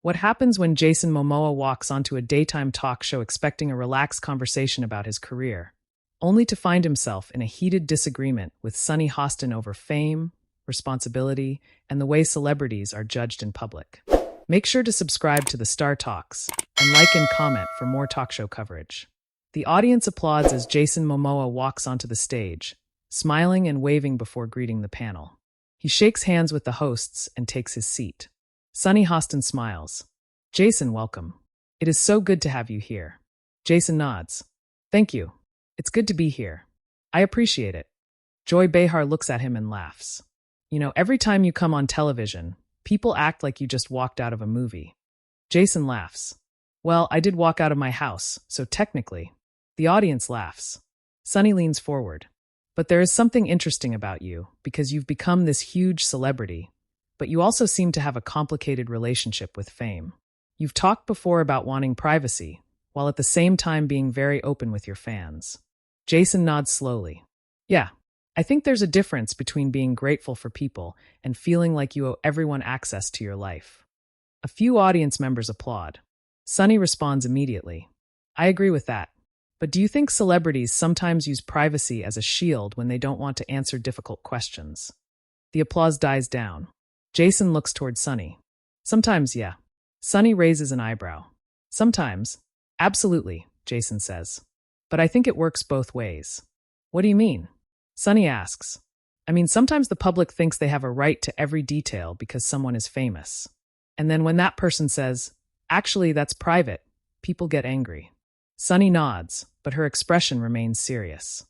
What happens when Jason Momoa walks onto a daytime talk show expecting a relaxed conversation about his career, only to find himself in a heated disagreement with Sunny Hostin over fame, responsibility, and the way celebrities are judged in public? Make sure to subscribe to the Star Talks and like and comment for more talk show coverage. The audience applauds as Jason Momoa walks onto the stage, smiling and waving before greeting the panel. He shakes hands with the hosts and takes his seat. Sunny Hostin smiles. Jason, welcome. It is so good to have you here. Jason nods. Thank you. It's good to be here. I appreciate it. Joy Behar looks at him and laughs. You know, every time you come on television, people act like you just walked out of a movie. Jason laughs. Well, I did walk out of my house, so technically. The audience laughs. Sunny leans forward. But there is something interesting about you, because you've become this huge celebrity, but you also seem to have a complicated relationship with fame. You've talked before about wanting privacy, while at the same time being very open with your fans. Jason nods slowly. Yeah, I think there's a difference between being grateful for people and feeling like you owe everyone access to your life. A few audience members applaud. Sunny responds immediately. I agree with that. But do you think celebrities sometimes use privacy as a shield when they don't want to answer difficult questions? The applause dies down. Jason looks toward Sunny. Sometimes, yeah. Sunny raises an eyebrow. Sometimes. Absolutely, Jason says. But I think it works both ways. What do you mean? Sunny asks. I mean, sometimes the public thinks they have a right to every detail because someone is famous. And then when that person says, actually, that's private, people get angry. Sunny nods, but her expression remains serious.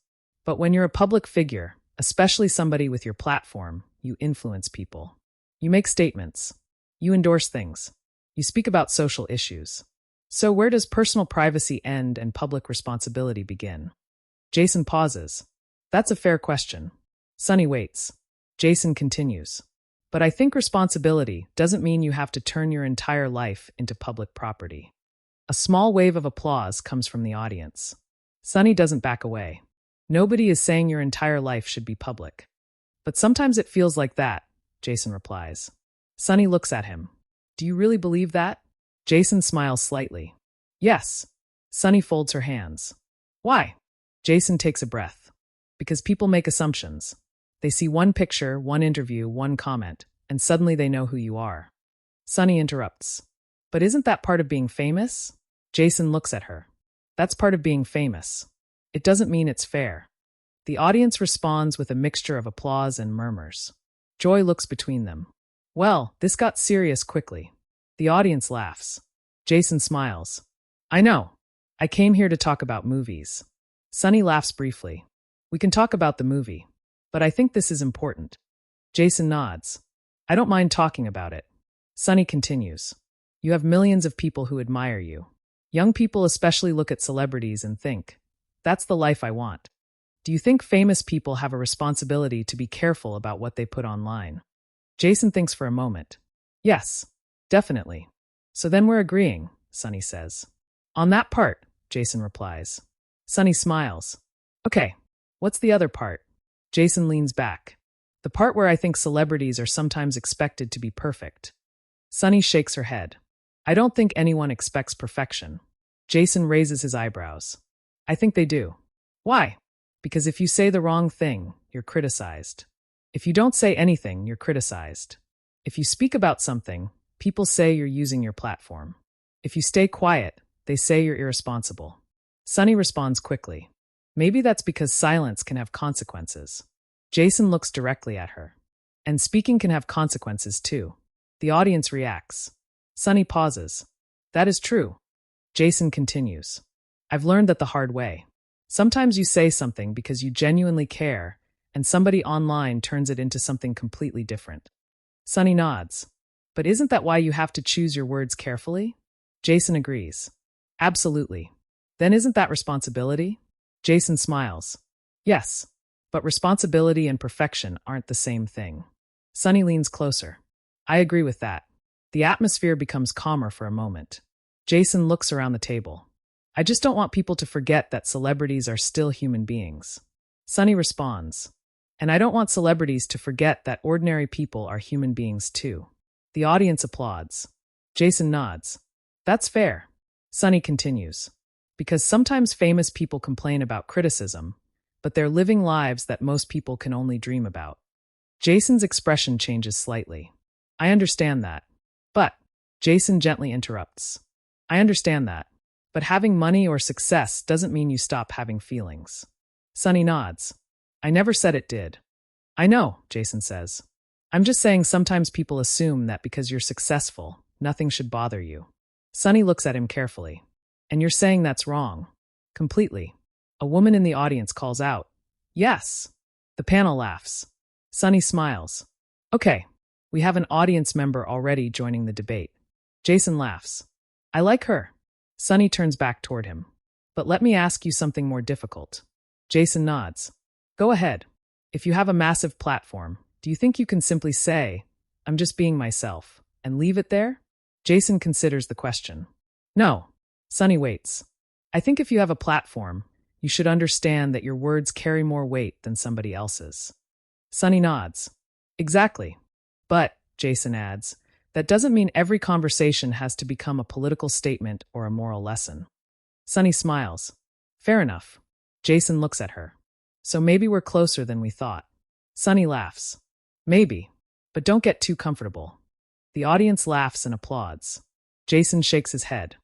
But when you're a public figure, especially somebody with your platform, you influence people. You make statements. You endorse things. You speak about social issues. So where does personal privacy end and public responsibility begin? Jason pauses. That's a fair question. Sunny waits. Jason continues. But I think responsibility doesn't mean you have to turn your entire life into public property. A small wave of applause comes from the audience. Sunny doesn't back away. Nobody is saying your entire life should be public. But sometimes it feels like that, Jason replies. Sunny looks at him. Do you really believe that? Jason smiles slightly. Yes. Sunny folds her hands. Why? Jason takes a breath. Because people make assumptions. They see one picture, one interview, one comment, and suddenly they know who you are. Sunny interrupts. But isn't that part of being famous? Jason looks at her. That's part of being famous. It doesn't mean it's fair. The audience responds with a mixture of applause and murmurs. Joy looks between them. Well, this got serious quickly. The audience laughs. Jason smiles. I know. I came here to talk about movies. Sunny laughs briefly. We can talk about the movie, but I think this is important. Jason nods. I don't mind talking about it. Sunny continues. You have millions of people who admire you. Young people especially look at celebrities and think, that's the life I want. Do you think famous people have a responsibility to be careful about what they put online? Jason thinks for a moment. Yes, definitely. So then we're agreeing, Sunny says. On that part, Jason replies. Sunny smiles. Okay, what's the other part? Jason leans back. The part where I think celebrities are sometimes expected to be perfect. Sunny shakes her head. I don't think anyone expects perfection. Jason raises his eyebrows. I think they do. Why? Because if you say the wrong thing, you're criticized. If you don't say anything, you're criticized. If you speak about something, people say you're using your platform. If you stay quiet, they say you're irresponsible. Sunny responds quickly. Maybe that's because silence can have consequences. Jason looks directly at her. And speaking can have consequences too. The audience reacts. Sunny pauses. That is true. Jason continues. I've learned that the hard way. Sometimes you say something because you genuinely care, and somebody online turns it into something completely different. Sunny nods. But isn't that why you have to choose your words carefully? Jason agrees. Absolutely. Then isn't that responsibility? Jason smiles. Yes, but responsibility and perfection aren't the same thing. Sunny leans closer. I agree with that. The atmosphere becomes calmer for a moment. Jason looks around the table. I just don't want people to forget that celebrities are still human beings. Sunny responds. And I don't want celebrities to forget that ordinary people are human beings too. The audience applauds. Jason nods. That's fair. Sunny continues. Because sometimes famous people complain about criticism, but they're living lives that most people can only dream about. Jason's expression changes slightly. I understand that. But, Jason gently interrupts. I understand that. But having money or success doesn't mean you stop having feelings. Sunny nods. I never said it did. I know, Jason says. I'm just saying sometimes people assume that because you're successful, nothing should bother you. Sunny looks at him carefully. And you're saying that's wrong. Completely. A woman in the audience calls out. Yes. The panel laughs. Sunny smiles. Okay, we have an audience member already joining the debate. Jason laughs. I like her. Sunny turns back toward him. But let me ask you something more difficult. Jason nods. Go ahead. If you have a massive platform, do you think you can simply say, I'm just being myself, and leave it there? Jason considers the question. No. Sunny waits. I think if you have a platform, you should understand that your words carry more weight than somebody else's. Sunny nods. Exactly. But, Jason adds, that doesn't mean every conversation has to become a political statement or a moral lesson. Sunny smiles. Fair enough. Jason looks at her. So maybe we're closer than we thought. Sunny laughs. Maybe. But don't get too comfortable. The audience laughs and applauds. Jason shakes his head.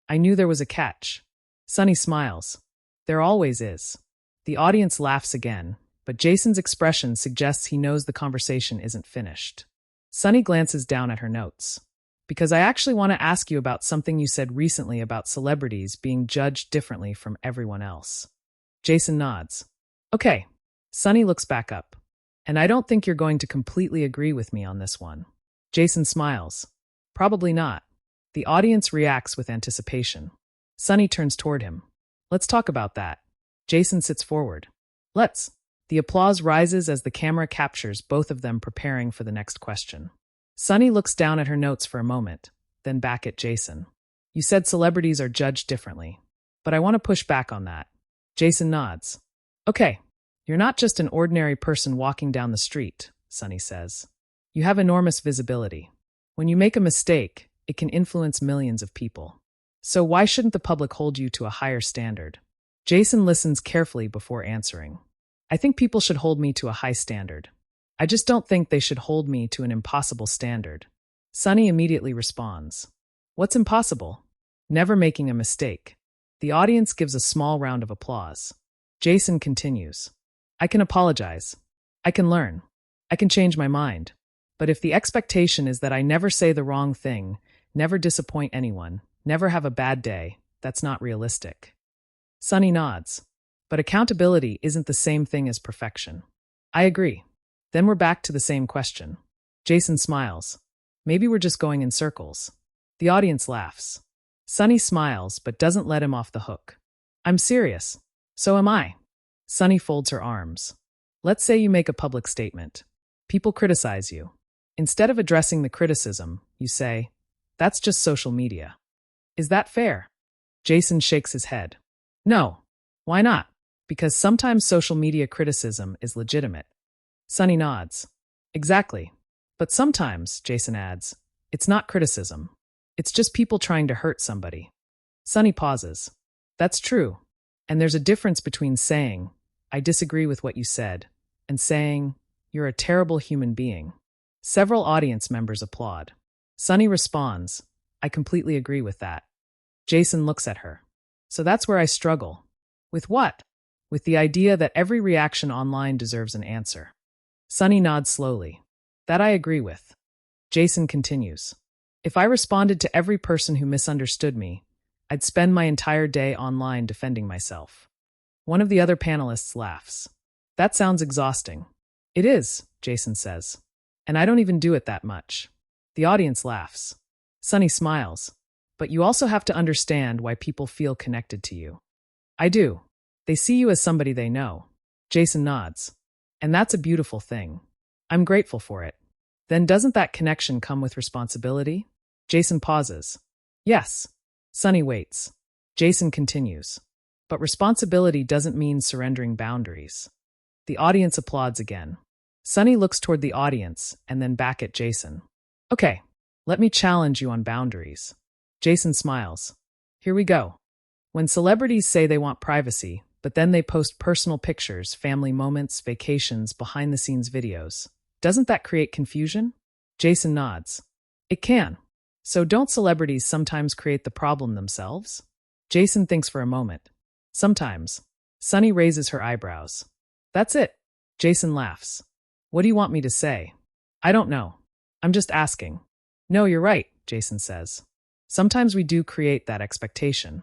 I knew there was a catch. Sunny smiles. There always is. The audience laughs again, but Jason's expression suggests he knows the conversation isn't finished. Sunny glances down at her notes. Because I actually want to ask you about something you said recently about celebrities being judged differently from everyone else. Jason nods. Okay. Sunny looks back up. And I don't think you're going to completely agree with me on this one. Jason smiles. Probably not. The audience reacts with anticipation. Sunny turns toward him. Let's talk about that. Jason sits forward. Let's. The applause rises as the camera captures both of them preparing for the next question. Sunny looks down at her notes for a moment, then back at Jason. You said celebrities are judged differently, but I want to push back on that. Jason nods. Okay, you're not just an ordinary person walking down the street, Sunny says. You have enormous visibility. When you make a mistake, it can influence millions of people. So why shouldn't the public hold you to a higher standard? Jason listens carefully before answering. I think people should hold me to a high standard. I just don't think they should hold me to an impossible standard. Sunny immediately responds. What's impossible? Never making a mistake. The audience gives a small round of applause. Jason continues. I can apologize. I can learn. I can change my mind. But if the expectation is that I never say the wrong thing, never disappoint anyone, never have a bad day, that's not realistic. Sunny nods. But accountability isn't the same thing as perfection. I agree. Then we're back to the same question. Jason smiles. Maybe we're just going in circles. The audience laughs. Sunny smiles but doesn't let him off the hook. I'm serious. So am I. Sunny folds her arms. Let's say you make a public statement. People criticize you. Instead of addressing the criticism, you say, that's just social media. Is that fair? Jason shakes his head. No. Why not? Because sometimes social media criticism is legitimate. Sunny nods. Exactly. But sometimes, Jason adds, it's not criticism. It's just people trying to hurt somebody. Sunny pauses. That's true. And there's a difference between saying, I disagree with what you said, and saying, you're a terrible human being. Several audience members applaud. Sunny responds, I completely agree with that. Jason looks at her. So that's where I struggle. With what? With the idea that every reaction online deserves an answer. Sunny nods slowly. That I agree with. Jason continues. If I responded to every person who misunderstood me, I'd spend my entire day online defending myself. One of the other panelists laughs. That sounds exhausting. It is, Jason says. And I don't even do it that much. The audience laughs. Sunny smiles. But you also have to understand why people feel connected to you. I do. They see you as somebody they know. Jason nods. And that's a beautiful thing. I'm grateful for it. Then doesn't that connection come with responsibility? Jason pauses. Yes. Sunny waits. Jason continues. But responsibility doesn't mean surrendering boundaries. The audience applauds again. Sunny looks toward the audience and then back at Jason. Okay, Let me challenge you on boundaries. Jason smiles. Here we go. When celebrities say they want privacy, but then they post personal pictures, family moments, vacations, behind-the-scenes videos, doesn't that create confusion? Jason nods. It can. So don't celebrities sometimes create the problem themselves? Jason thinks for a moment. Sometimes. Sunny raises her eyebrows. That's it. Jason laughs. What do you want me to say? I don't know. I'm just asking. No, you're right, Jason says. Sometimes we do create that expectation.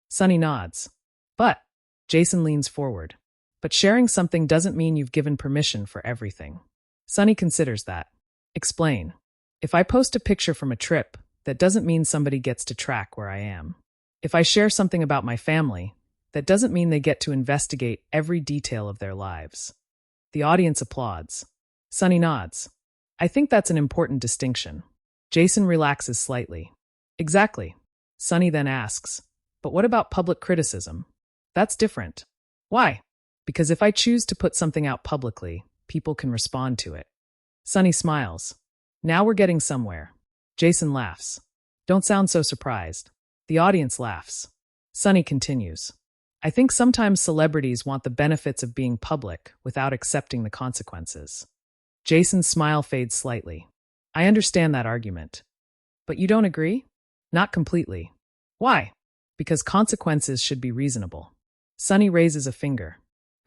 Sunny nods. But, Jason leans forward. But sharing something doesn't mean you've given permission for everything. Sunny considers that. Explain. If I post a picture from a trip, that doesn't mean somebody gets to track where I am. If I share something about my family, that doesn't mean they get to investigate every detail of their lives. The audience applauds. Sunny nods. I think that's an important distinction. Jason relaxes slightly. Exactly. Sunny then asks, but what about public criticism? That's different. Why? Because if I choose to put something out publicly, people can respond to it. Sunny smiles. Now we're getting somewhere. Jason laughs. Don't sound so surprised. The audience laughs. Sunny continues. I think sometimes celebrities want the benefits of being public without accepting the consequences. Jason's smile fades slightly. I understand that argument. But you don't agree? Not completely. Why? Because consequences should be reasonable. Sunny raises a finger.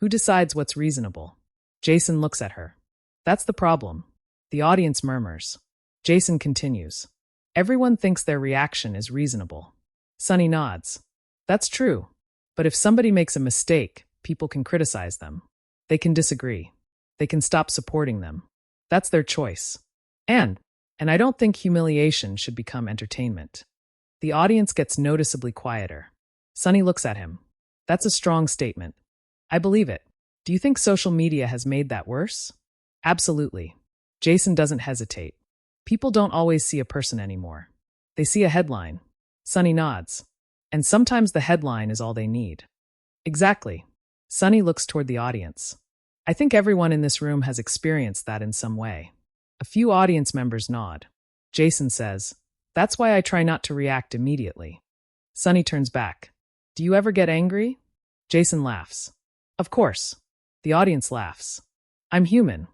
Who decides what's reasonable? Jason looks at her. That's the problem. The audience murmurs. Jason continues. Everyone thinks their reaction is reasonable. Sunny nods. That's true. But if somebody makes a mistake, people can criticize them. They can disagree. They can stop supporting them. That's their choice. And I don't think humiliation should become entertainment. The audience gets noticeably quieter. Sunny looks at him. That's a strong statement. I believe it. Do you think social media has made that worse? Absolutely. Jason doesn't hesitate. People don't always see a person anymore. They see a headline. Sunny nods. And sometimes the headline is all they need. Exactly. Sunny looks toward the audience. I think everyone in this room has experienced that in some way. A few audience members nod. Jason says, that's why I try not to react immediately. Sunny turns back. Do you ever get angry? Jason laughs. Of course. The audience laughs. I'm human.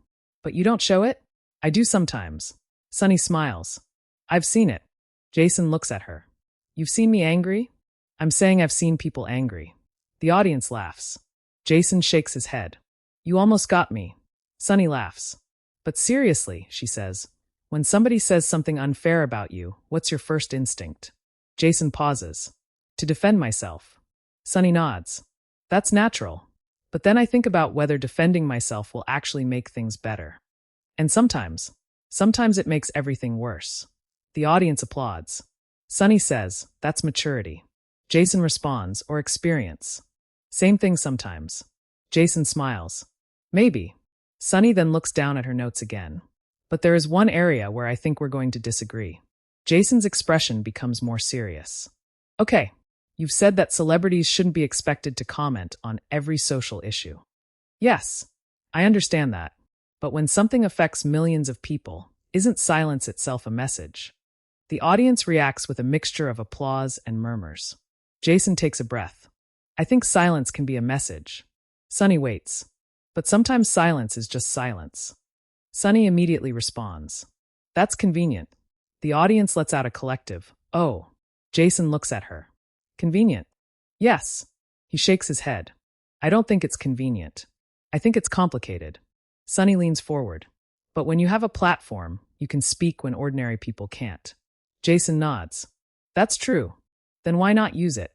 But you don't show it? I do sometimes. Sunny smiles. I've seen it. Jason looks at her. You've seen me angry? I'm saying I've seen people angry. The audience laughs. Jason shakes his head. You almost got me. Sunny laughs. But seriously, she says, when somebody says something unfair about you, what's your first instinct? Jason pauses. To defend myself. Sunny nods. That's natural. But then I think about whether defending myself will actually make things better. And sometimes it makes everything worse. The audience applauds. Sunny says, that's maturity. Jason responds, or experience. Same thing sometimes. Jason smiles. Maybe. Sunny then looks down at her notes again. But there is one area where I think we're going to disagree. Jason's expression becomes more serious. Okay, you've said that celebrities shouldn't be expected to comment on every social issue. Yes, I understand that. But when something affects millions of people, isn't silence itself a message? The audience reacts with a mixture of applause and murmurs. Jason takes a breath. I think silence can be a message. Sunny waits. But sometimes silence is just silence. Sunny immediately responds. That's convenient. The audience lets out a collective, oh. Jason looks at her. Convenient? Yes. He shakes his head. I don't think it's convenient. I think it's complicated. Sunny leans forward. But when you have a platform, you can speak when ordinary people can't. Jason nods. That's true. Then why not use it?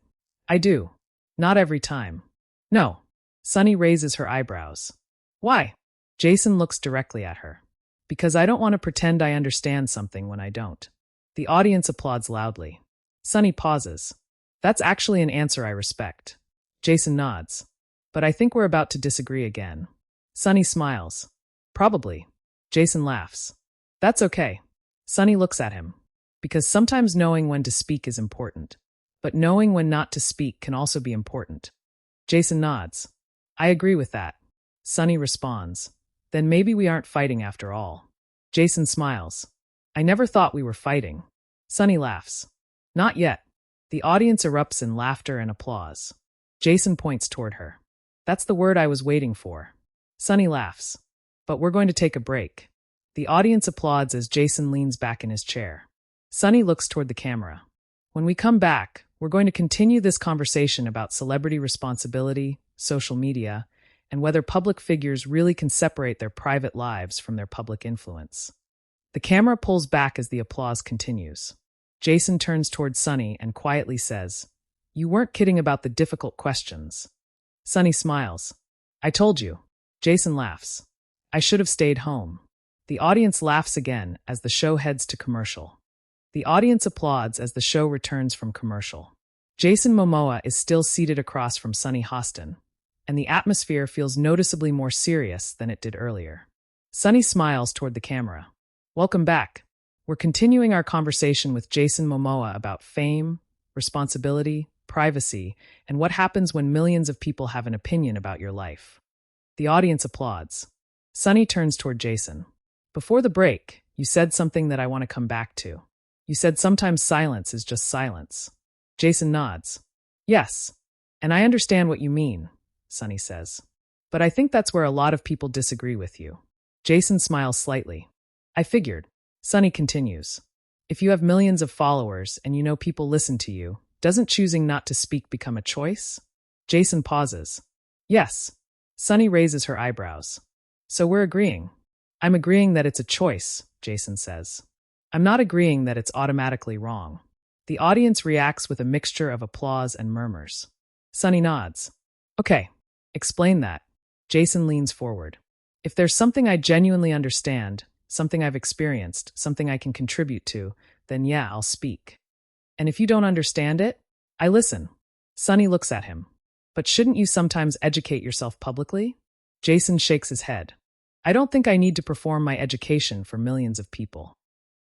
I do. Not every time. No. Sunny raises her eyebrows. Why? Jason looks directly at her. Because I don't want to pretend I understand something when I don't. The audience applauds loudly. Sunny pauses. That's actually an answer I respect. Jason nods. But I think we're about to disagree again. Sunny smiles. Probably. Jason laughs. That's okay. Sunny looks at him. Because sometimes knowing when to speak is important. But knowing when not to speak can also be important. Jason nods. I agree with that. Sunny responds. Then maybe we aren't fighting after all. Jason smiles. I never thought we were fighting. Sunny laughs. Not yet. The audience erupts in laughter and applause. Jason points toward her. That's the word I was waiting for. Sunny laughs. But we're going to take a break. The audience applauds as Jason leans back in his chair. Sunny looks toward the camera. When we come back, we're going to continue this conversation about celebrity responsibility, social media, and whether public figures really can separate their private lives from their public influence. The camera pulls back as the applause continues. Jason turns toward Sunny and quietly says, "You weren't kidding about the difficult questions." Sunny smiles. "I told you." Jason laughs. "I should have stayed home." The audience laughs again as the show heads to commercial. The audience applauds as the show returns from commercial. Jason Momoa is still seated across from Sunny Hostin, and the atmosphere feels noticeably more serious than it did earlier. Sunny smiles toward the camera. "Welcome back. We're continuing our conversation with Jason Momoa about fame, responsibility, privacy, and what happens when millions of people have an opinion about your life." The audience applauds. Sunny turns toward Jason. "Before the break, you said something that I want to come back to. You said sometimes silence is just silence." Jason nods. "Yes, and I understand what you mean," Sunny says. "But I think that's where a lot of people disagree with you." Jason smiles slightly. "I figured." Sunny continues. "If you have millions of followers and you know people listen to you, doesn't choosing not to speak become a choice?" Jason pauses. "Yes." Sunny raises her eyebrows. "So we're agreeing." "I'm agreeing that it's a choice," Jason says. "I'm not agreeing that it's automatically wrong." The audience reacts with a mixture of applause and murmurs. Sunny nods. "Okay, explain that." Jason leans forward. "If there's something I genuinely understand, something I've experienced, something I can contribute to, then yeah, I'll speak. And if you don't understand it, I listen." Sunny looks at him. "But shouldn't you sometimes educate yourself publicly?" Jason shakes his head. "I don't think I need to perform my education for millions of people."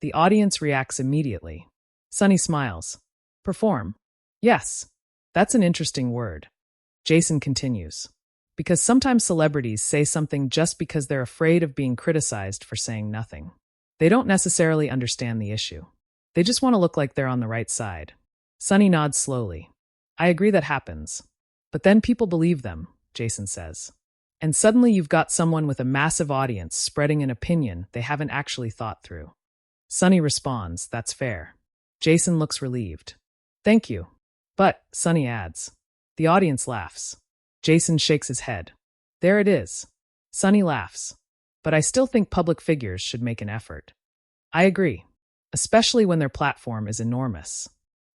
The audience reacts immediately. Sunny smiles. "Perform? Yes. That's an interesting word." Jason continues. "Because sometimes celebrities say something just because they're afraid of being criticized for saying nothing. They don't necessarily understand the issue. They just want to look like they're on the right side." Sunny nods slowly. "I agree that happens. But then people believe them," Jason says. "And suddenly you've got someone with a massive audience spreading an opinion they haven't actually thought through." Sunny responds, "That's fair." Jason looks relieved. "Thank you." "But," Sunny adds. The audience laughs. Jason shakes his head. "There it is." Sunny laughs. "But I still think public figures should make an effort." "I agree. Especially when their platform is enormous."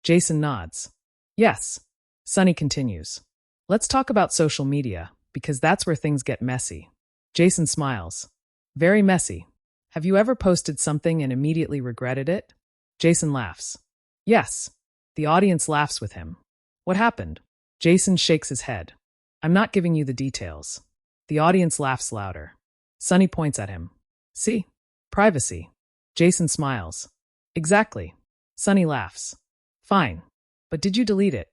Jason nods. "Yes." Sunny continues. "Let's talk about social media, because that's where things get messy." Jason smiles. "Very messy. Have you ever posted something and immediately regretted it?" Jason laughs. "Yes." The audience laughs with him. "What happened?" Jason shakes his head. "I'm not giving you the details." The audience laughs louder. Sunny points at him. "See? Privacy." Jason smiles. "Exactly." Sunny laughs. "Fine. But did you delete it?"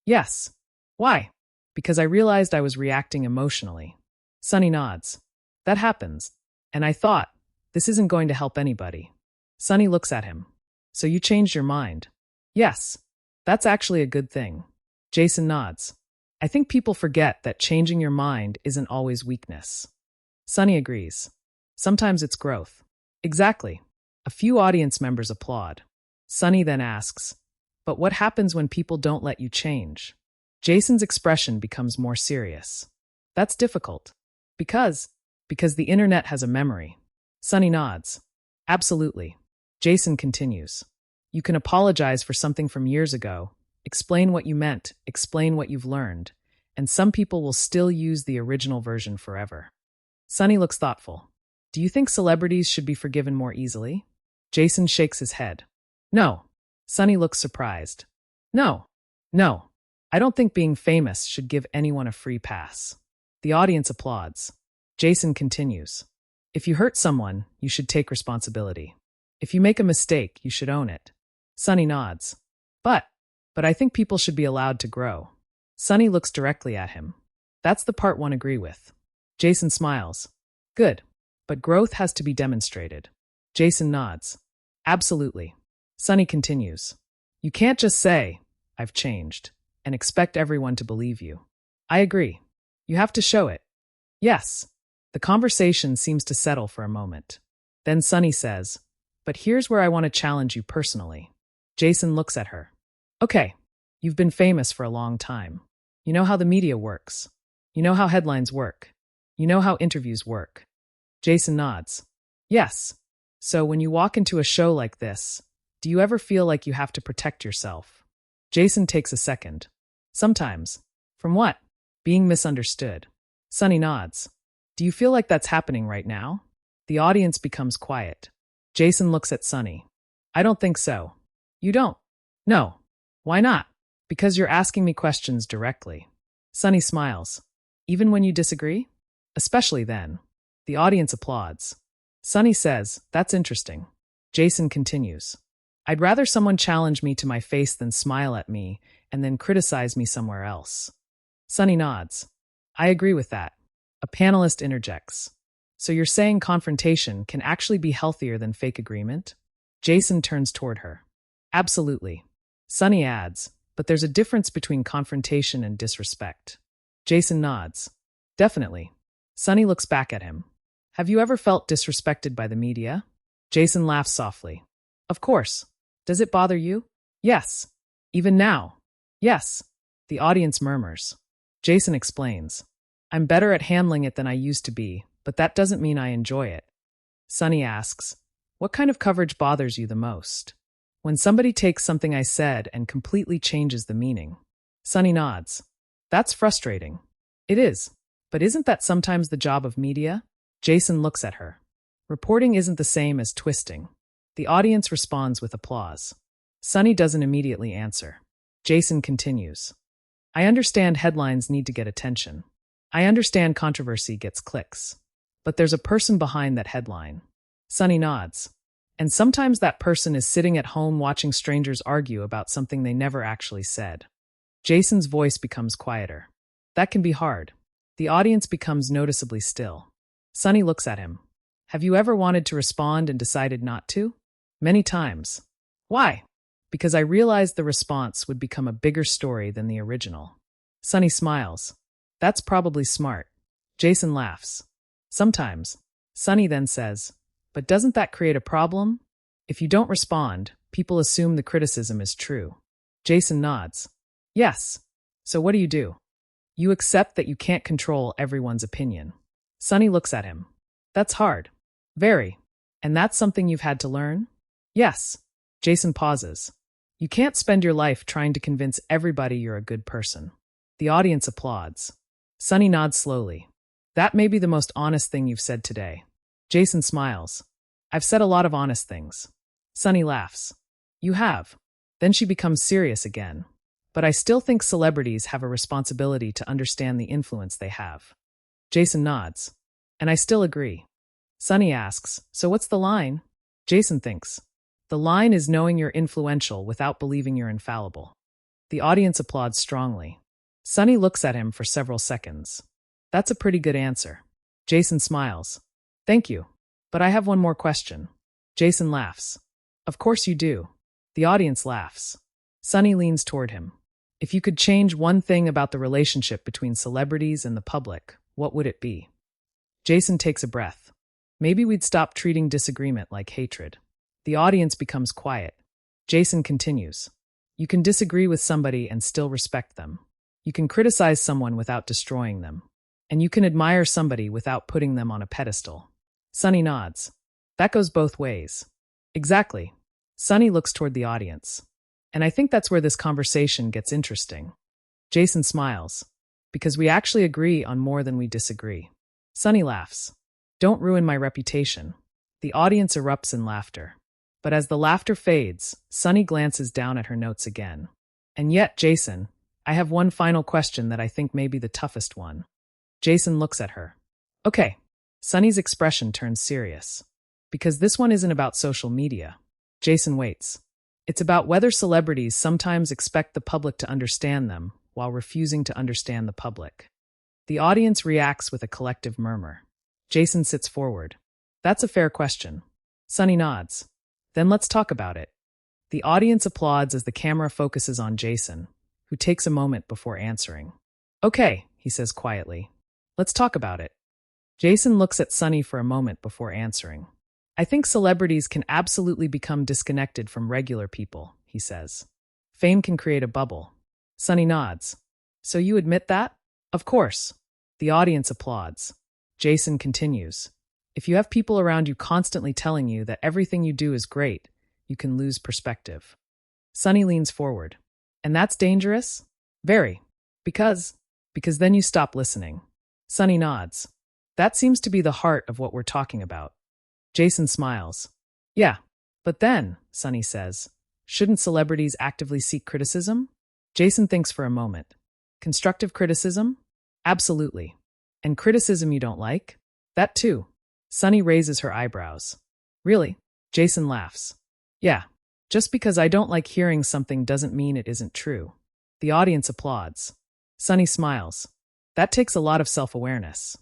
"Yes." "Why?" "Because I realized I was reacting emotionally." Sunny nods. "That happens. And I thought, this isn't going to help anybody." Sunny looks at him. "So you changed your mind?" "Yes. That's actually a good thing." Jason nods. "I think people forget that changing your mind isn't always weakness." Sunny agrees. "Sometimes it's growth." "Exactly." A few audience members applaud. Sunny then asks, "But what happens when people don't let you change?" Jason's expression becomes more serious. "That's difficult." Because the internet has a memory." Sunny nods. "Absolutely." Jason continues. "You can apologize for something from years ago, explain what you meant, explain what you've learned, and some people will still use the original version forever." Sunny looks thoughtful. "Do you think celebrities should be forgiven more easily?" Jason shakes his head. "No." Sunny looks surprised. No. I don't think being famous should give anyone a free pass." The audience applauds. Jason continues. "If you hurt someone, you should take responsibility. If you make a mistake, you should own it." Sunny nods. But I think people should be allowed to grow." Sunny looks directly at him. "That's the part one agree with." Jason smiles. "Good. But growth has to be demonstrated." Jason nods. Absolutely. Sunny continues. You can't just say, I've changed, and expect everyone to believe you. I agree. You have to show it. Yes. The conversation seems to settle for a moment. Then Sunny says, but here's where I want to challenge you personally. Jason looks at her. Okay, you've been famous for a long time. You know how the media works. You know how headlines work. You know how interviews work. Jason nods. Yes. So when you walk into a show like this, do you ever feel like you have to protect yourself? Jason takes a second. Sometimes. From what? Being misunderstood. Sunny nods. Do you feel like that's happening right now? The audience becomes quiet. Jason looks at Sunny. I don't think so. You don't? No. Why not? Because you're asking me questions directly. Sunny smiles. Even when you disagree? Especially then. The audience applauds. Sunny says, that's interesting. Jason continues. I'd rather someone challenge me to my face than smile at me and then criticize me somewhere else. Sunny nods. I agree with that. A panelist interjects. So you're saying confrontation can actually be healthier than fake agreement? Jason turns toward her. Absolutely. Sunny adds, but there's a difference between confrontation and disrespect. Jason nods. Definitely. Sunny looks back at him. Have you ever felt disrespected by the media? Jason laughs softly. Of course. Does it bother you? Yes. Even now? Yes. The audience murmurs. Jason explains. I'm better at handling it than I used to be, but that doesn't mean I enjoy it. Sunny asks, what kind of coverage bothers you the most? When somebody takes something I said and completely changes the meaning. Sunny nods. That's frustrating. It is. But isn't that sometimes the job of media? Jason looks at her. Reporting isn't the same as twisting. The audience responds with applause. Sunny doesn't immediately answer. Jason continues. I understand headlines need to get attention. I understand controversy gets clicks. But there's a person behind that headline. Sunny nods. And sometimes that person is sitting at home watching strangers argue about something they never actually said. Jason's voice becomes quieter. That can be hard. The audience becomes noticeably still. Sunny looks at him. Have you ever wanted to respond and decided not to? Many times. Why? Because I realized the response would become a bigger story than the original. Sunny smiles. That's probably smart. Jason laughs. Sometimes. Sunny then says, but doesn't that create a problem? If you don't respond, people assume the criticism is true. Jason nods. Yes. So what do? You accept that you can't control everyone's opinion. Sunny looks at him. That's hard. Very. And that's something you've had to learn? Yes. Jason pauses. You can't spend your life trying to convince everybody you're a good person. The audience applauds. Sunny nods slowly. That may be the most honest thing you've said today. Jason smiles. I've said a lot of honest things. Sunny laughs. You have. Then she becomes serious again. But I still think celebrities have a responsibility to understand the influence they have. Jason nods. And I still agree. Sunny asks, so what's the line? Jason thinks. The line is knowing you're influential without believing you're infallible. The audience applauds strongly. Sunny looks at him for several seconds. That's a pretty good answer. Jason smiles. Thank you. But I have one more question. Jason laughs. Of course you do. The audience laughs. Sunny leans toward him. If you could change one thing about the relationship between celebrities and the public, what would it be? Jason takes a breath. Maybe we'd stop treating disagreement like hatred. The audience becomes quiet. Jason continues. You can disagree with somebody and still respect them. You can criticize someone without destroying them. And you can admire somebody without putting them on a pedestal. Sunny nods. That goes both ways. Exactly. Sunny looks toward the audience. And I think that's where this conversation gets interesting. Jason smiles. Because we actually agree on more than we disagree. Sunny laughs. Don't ruin my reputation. The audience erupts in laughter. But as the laughter fades, Sunny glances down at her notes again. And yet, Jason, I have one final question that I think may be the toughest one. Jason looks at her. Okay. Sunny's expression turns serious. Because this one isn't about social media. Jason waits. It's about whether celebrities sometimes expect the public to understand them while refusing to understand the public. The audience reacts with a collective murmur. Jason sits forward. That's a fair question. Sunny nods. Then let's talk about it. The audience applauds as the camera focuses on Jason, who takes a moment before answering. Okay, he says quietly. Let's talk about it. Jason looks at Sunny for a moment before answering. I think celebrities can absolutely become disconnected from regular people, he says. Fame can create a bubble. Sunny nods. So you admit that? Of course. The audience applauds. Jason continues. If you have people around you constantly telling you that everything you do is great, you can lose perspective. Sunny leans forward. And that's dangerous? Very. Because then you stop listening. Sunny nods. That seems to be the heart of what we're talking about. Jason smiles. Yeah, but then, Sunny says, shouldn't celebrities actively seek criticism? Jason thinks for a moment. Constructive criticism? Absolutely. And criticism you don't like? That too. Sunny raises her eyebrows. Really? Jason laughs. Yeah, just because I don't like hearing something doesn't mean it isn't true. The audience applauds. Sunny smiles. That takes a lot of self-awareness.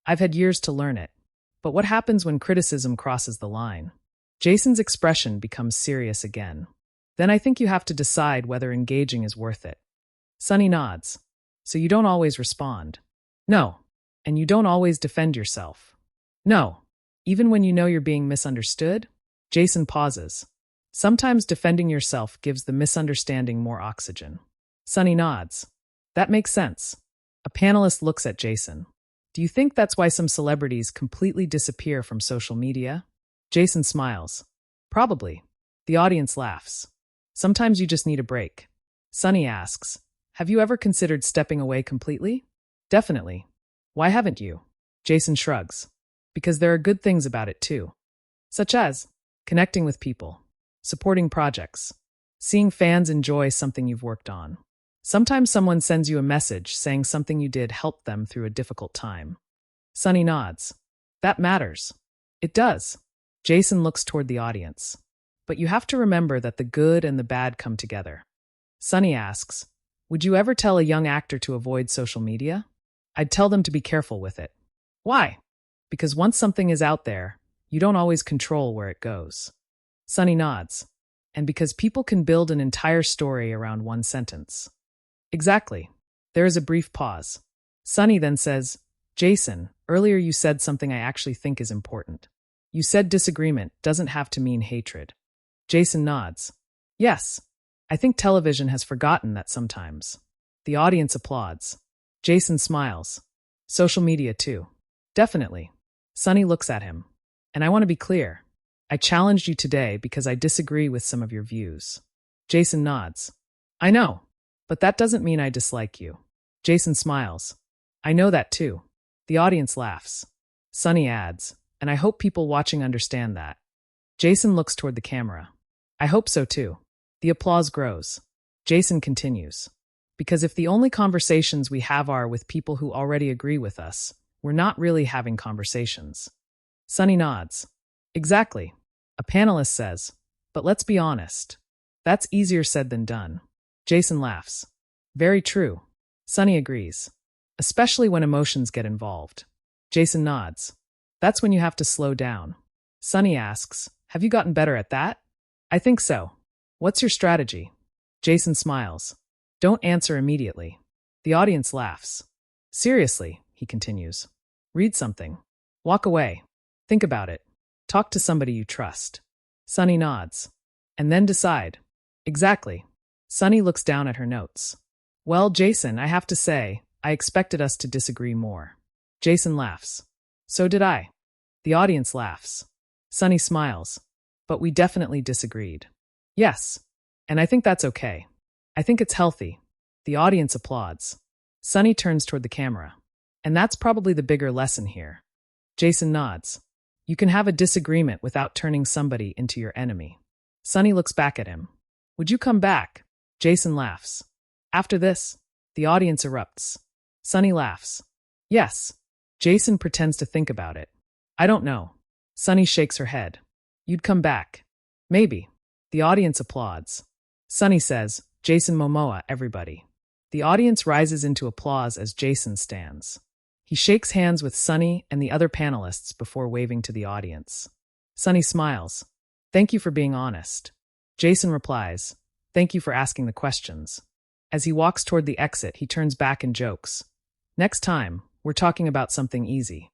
I've had years to learn it. But what happens when criticism crosses the line? Jason's expression becomes serious again. Then I think you have to decide whether engaging is worth it. Sunny nods. So you don't always respond? No. And you don't always defend yourself? No. Even when you know you're being misunderstood? Jason pauses. Sometimes defending yourself gives the misunderstanding more oxygen. Sunny nods. That makes sense. A panelist looks at Jason. Do you think that's why some celebrities completely disappear from social media? Jason smiles. Probably. The audience laughs. Sometimes you just need a break. Sunny asks, have you ever considered stepping away completely? Definitely. Why haven't you? Jason shrugs. Because there are good things about it too. Such as connecting with people, supporting projects, seeing fans enjoy something you've worked on. Sometimes someone sends you a message saying something you did helped them through a difficult time. Sunny nods. That matters. It does. Jason looks toward the audience. But you have to remember that the good and the bad come together. Sunny asks, would you ever tell a young actor to avoid social media? I'd tell them to be careful with it. Why? Because once something is out there, you don't always control where it goes. Sunny nods. And because people can build an entire story around one sentence. Exactly. There is a brief pause. Sunny then says, Jason, earlier you said something I actually think is important. You said disagreement doesn't have to mean hatred. Jason nods. Yes. I think television has forgotten that sometimes. The audience applauds. Jason smiles. Social media too. Definitely. Sunny looks at him. And I want to be clear. I challenged you today because I disagree with some of your views. Jason nods. I know. But that doesn't mean I dislike you. Jason smiles. I know that too. The audience laughs. Sunny adds, and I hope people watching understand that. Jason looks toward the camera. I hope so too. The applause grows. Jason continues. Because if the only conversations we have are with people who already agree with us, we're not really having conversations. Sunny nods. Exactly. A panelist says, but let's be honest. That's easier said than done. Jason laughs. Very true. Sunny agrees. Especially when emotions get involved. Jason nods. That's when you have to slow down. Sunny asks, have you gotten better at that? I think so. What's your strategy? Jason smiles. Don't answer immediately. The audience laughs. Seriously, he continues. Read something. Walk away. Think about it. Talk to somebody you trust. Sunny nods. And then decide. Exactly. Sunny looks down at her notes. Well, Jason, I have to say, I expected us to disagree more. Jason laughs. So did I. The audience laughs. Sunny smiles. But we definitely disagreed. Yes. And I think that's okay. I think it's healthy. The audience applauds. Sunny turns toward the camera. And that's probably the bigger lesson here. Jason nods. You can have a disagreement without turning somebody into your enemy. Sunny looks back at him. Would you come back? Jason laughs. After this, the audience erupts. Sunny laughs. Yes. Jason pretends to think about it. I don't know. Sunny shakes her head. You'd come back. Maybe. The audience applauds. Sunny says, Jason Momoa, everybody. The audience rises into applause as Jason stands. He shakes hands with Sunny and the other panelists before waving to the audience. Sunny smiles. Thank you for being honest. Jason replies, thank you for asking the questions. As he walks toward the exit, he turns back and jokes. Next time, we're talking about something easy.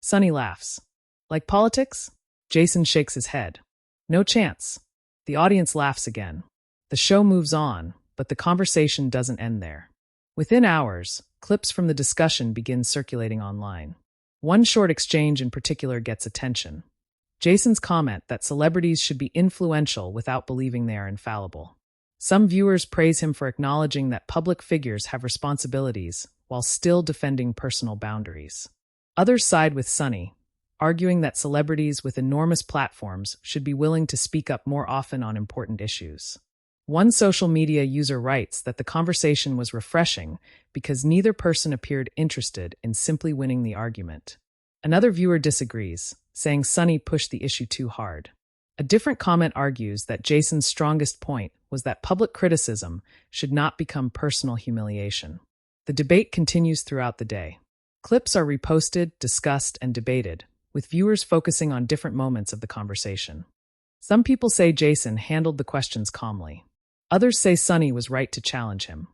Sunny laughs. Like politics? Jason shakes his head. No chance. The audience laughs again. The show moves on, but the conversation doesn't end there. Within hours, clips from the discussion begin circulating online. One short exchange in particular gets attention. Jason's comment that celebrities should be influential without believing they are infallible. Some viewers praise him for acknowledging that public figures have responsibilities while still defending personal boundaries. Others side with Sunny, arguing that celebrities with enormous platforms should be willing to speak up more often on important issues. One social media user writes that the conversation was refreshing because neither person appeared interested in simply winning the argument. Another viewer disagrees, saying Sunny pushed the issue too hard. A different comment argues that Jason's strongest point was that public criticism should not become personal humiliation. The debate continues throughout the day. Clips are reposted, discussed, and debated, with viewers focusing on different moments of the conversation. Some people say Jason handled the questions calmly. Others say Sunny was right to challenge him.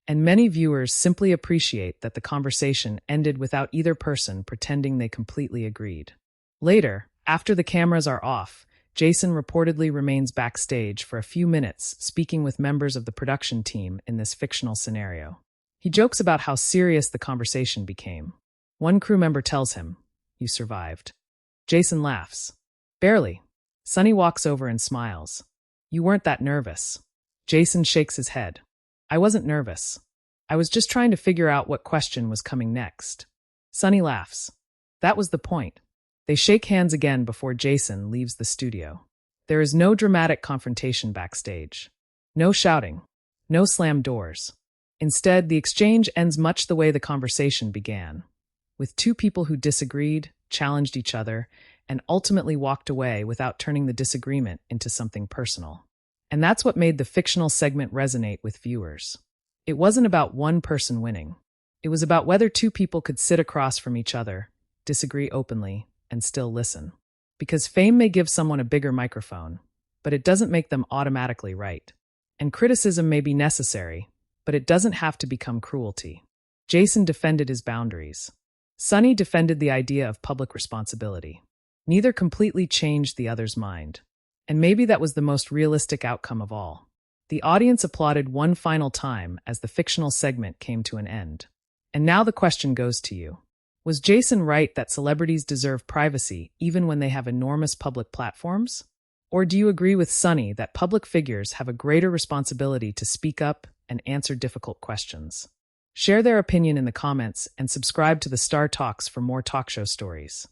And many viewers simply appreciate that the conversation ended without either person pretending they completely agreed. Later, after the cameras are off, Jason reportedly remains backstage for a few minutes speaking with members of the production team in this fictional scenario. He jokes about how serious the conversation became. One crew member tells him, "You survived." Jason laughs. "Barely." Sunny walks over and smiles. "You weren't that nervous." Jason shakes his head. "I wasn't nervous. I was just trying to figure out what question was coming next." Sunny laughs. "That was the point." They shake hands again before Jason leaves the studio. There is no dramatic confrontation backstage. No shouting. No slammed doors. Instead, the exchange ends much the way the conversation began, with two people who disagreed, challenged each other, and ultimately walked away without turning the disagreement into something personal. And that's what made the fictional segment resonate with viewers. It wasn't about one person winning. It was about whether two people could sit across from each other, disagree openly, and still listen. Because fame may give someone a bigger microphone, but it doesn't make them automatically right. And criticism may be necessary, but it doesn't have to become cruelty. Jason defended his boundaries. Sunny defended the idea of public responsibility. Neither completely changed the other's mind. And maybe that was the most realistic outcome of all. The audience applauded one final time as the fictional segment came to an end. And now the question goes to you. Was Jason right that celebrities deserve privacy even when they have enormous public platforms? Or do you agree with Sunny that public figures have a greater responsibility to speak up and answer difficult questions? Share their opinion in the comments and subscribe to the Star Talks for more talk show stories.